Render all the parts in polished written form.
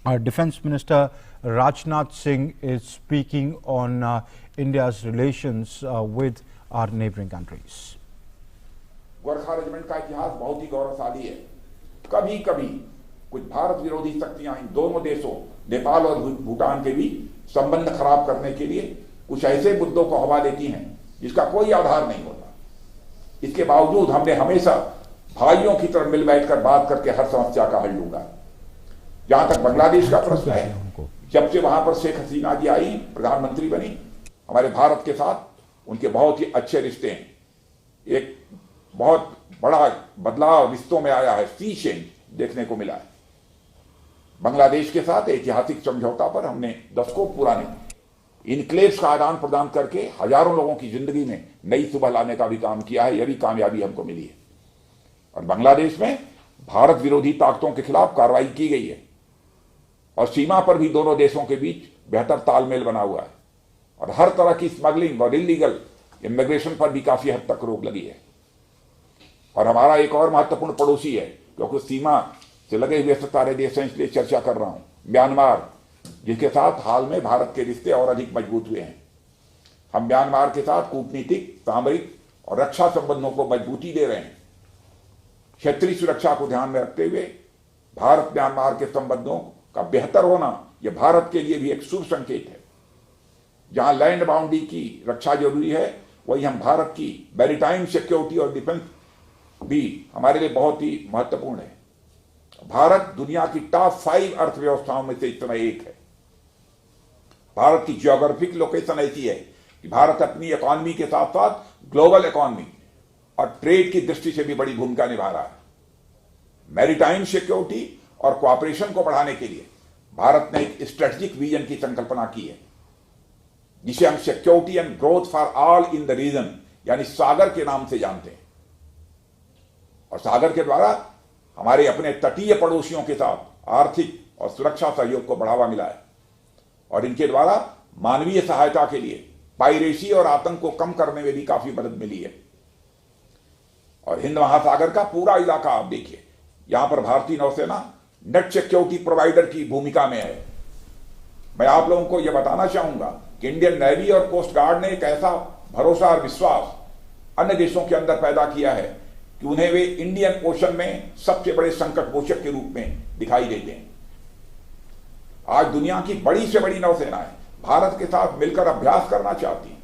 Our Defence Minister Rajnath Singh is speaking on India's relations with our neighbouring countries. Gorkha regiment का इतिहास बहुत ही गौरवशाली है। कभी कभी कुछ भारत विरोधी शक्तियां इन दोनों देशों नेपाल और भूटान के बीच संबंध खराब करने के लिए कुछ ऐसे मुद्दों को हवा देती हैं जिसका कोई आधार नहीं होता। इसके बावजूद हमने हमेशा भाइयों की तरह मिल बैठकर बात करके हर समस्या का हल ढूंढा। जहां तक बांग्लादेश का प्रश्न है, जब से वहां पर शेख हसीना जी आई, प्रधानमंत्री बनी, हमारे भारत के साथ उनके बहुत ही अच्छे रिश्ते हैं। एक बहुत बड़ा बदलाव रिश्तों में आया है, सी चेंज देखने को मिला है। बांग्लादेश के साथ ऐतिहासिक समझौता पर हमने दशकों पुराने इनक्लेव्स का आदान प्रदान करके हजारों लोगों की जिंदगी में नई सुबह लाने का भी काम किया है। यह भी कामयाबी हमको मिली है। और बांग्लादेश में भारत विरोधी ताकतों के खिलाफ कार्रवाई की गई है और सीमा पर भी दोनों देशों के बीच बेहतर तालमेल बना हुआ है और हर तरह की स्मगलिंग और इलीगल इमिग्रेशन पर भी काफी हद तक रोक लगी है। और हमारा एक और महत्वपूर्ण पड़ोसी है, क्योंकि सीमा से लगे हुए सारे देश हैं, इसलिए चर्चा कर रहा हूं, म्यांमार, जिसके साथ हाल में भारत के रिश्ते और अधिक मजबूत हुए हैं। हम म्यांमार के साथ कूटनीतिक, सामरिक और रक्षा संबंधों को मजबूती दे रहे हैं। क्षेत्रीय सुरक्षा को ध्यान में रखते हुए भारत म्यांमार के संबंधों का बेहतर होना यह भारत के लिए भी एक शुभ संकेत है। जहां लैंड बाउंड्री की रक्षा जरूरी है, वही हम भारत की मैरीटाइम सिक्योरिटी और डिफेंस भी हमारे लिए बहुत ही महत्वपूर्ण है। भारत दुनिया की टॉप 5 अर्थव्यवस्थाओं में से इस समय एक है। भारत की जियोग्राफिक लोकेशन ऐसी है कि भारत अपनी इकोनॉमी के साथ साथ ग्लोबल इकोनॉमी और ट्रेड की दृष्टि से भी बड़ी भूमिका निभा रहा है। मैरीटाइम सिक्योरिटी और कोऑपरेशन को बढ़ाने के लिए भारत ने एक स्ट्रेटेजिक विजन की संकल्पना की है, जिसे हम security and growth for all in the region यानी सागर के नाम से जानते हैं। और सागर के द्वारा हमारे अपने तटीय पड़ोसियों के साथ आर्थिक और सुरक्षा सहयोग को बढ़ावा मिला है और इनके द्वारा मानवीय सहायता के लिए पायरेसी और आतंक को कम करने में भी काफी मदद मिली है। और हिंद महासागर का पूरा इलाका आप देखिए, यहां पर भारतीय नौसेना नेट सिक्योरिटी प्रोवाइडर की भूमिका में है। मैं आप लोगों को यह बताना चाहूंगा कि इंडियन नेवी और कोस्ट गार्ड ने एक ऐसा भरोसा और विश्वास अन्य देशों के अंदर पैदा किया है कि उन्हें वे इंडियन ओशन में सबसे बड़े संकट मोचक के रूप में दिखाई देते हैं। आज दुनिया की बड़ी से बड़ी नौसेनाएं भारत के साथ मिलकर अभ्यास करना चाहती हैं।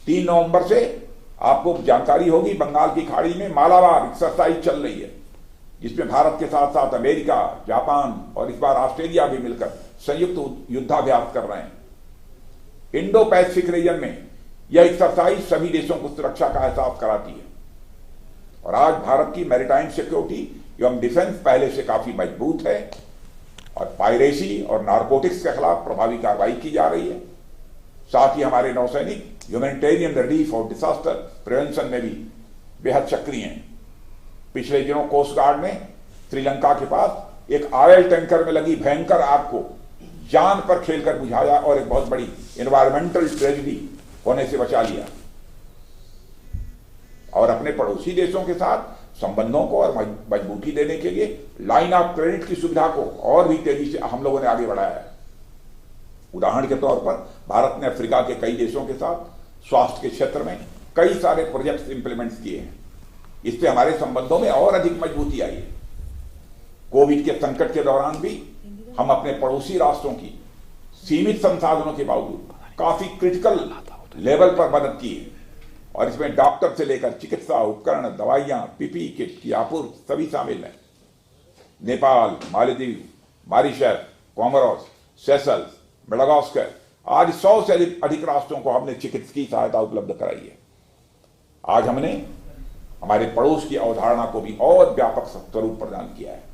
3 नवंबर से आपको जानकारी होगी, बंगाल की खाड़ी में मालाबार एक्सरसाइज चल रही है, जिसमें भारत के साथ साथ अमेरिका, जापान और इस बार ऑस्ट्रेलिया भी मिलकर संयुक्त युद्धाभ्यास कर रहे हैं। इंडो पैसिफिक रीजन में यह एक्सरसाइज सभी देशों को सुरक्षा का एहसास कराती है। और आज भारत की मैरीटाइम सिक्योरिटी एवं डिफेंस पहले से काफी मजबूत है और पायरेसी और नारकोटिक्स के खिलाफ प्रभावी कार्रवाई की जा रही है। साथ ही हमारे नौसैनिक ह्यूमैनिटेरियन रिलीफ और डिजास्टर प्रिवेंशन में भी बेहद सक्रिय हैं। पिछले दिनों कोस्ट गार्ड ने श्रीलंका के पास एक ऑयल टैंकर में लगी भयंकर आग को जान पर खेलकर बुझाया और एक बहुत बड़ी एनवायरमेंटल ट्रेजेडी होने से बचा लिया। और अपने पड़ोसी देशों के साथ संबंधों को और मजबूती देने के लिए लाइन ऑफ क्रेडिट की सुविधा को और भी तेजी से हम लोगों ने आगे बढ़ाया है। उदाहरण के तौर पर भारत ने अफ्रीका के कई देशों के साथ स्वास्थ्य के क्षेत्र में कई सारे प्रोजेक्ट्स इंप्लीमेंट किए हैं। इससे हमारे संबंधों में और अधिक मजबूती आई है। कोविड के संकट के दौरान भी हम अपने पड़ोसी राष्ट्रों की सीमित संसाधनों के बावजूद काफी क्रिटिकल लेवल पर मदद की है और इसमें डॉक्टर से लेकर चिकित्सा उपकरण, दवाइयां, पीपीई किट की आपूर्ति सभी शामिल है। Nepal, Maldives, Mauritius, Comoros, Seychelles, Madagascar आज 100 से अधिक राष्ट्रों को हमने चिकित्सकीय सहायता उपलब्ध कराई है। आज हमने हमारे पड़ोस की अवधारणा को भी और व्यापक स्वरूप प्रदान किया है।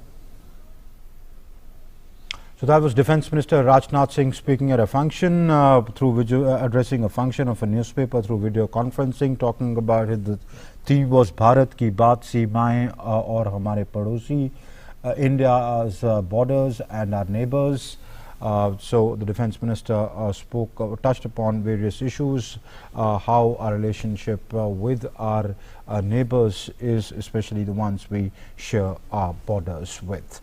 So that was Defence Minister Rajnath Singh speaking at a function through video, addressing a function of a newspaper through video conferencing, talking about it. The theme was Bharat ki baat सीमाएं और हमारे पड़ोसी, India's borders and our neighbors. So the Defence Minister touched upon various issues, how our relationship with our neighbors is, especially the ones we share our borders with.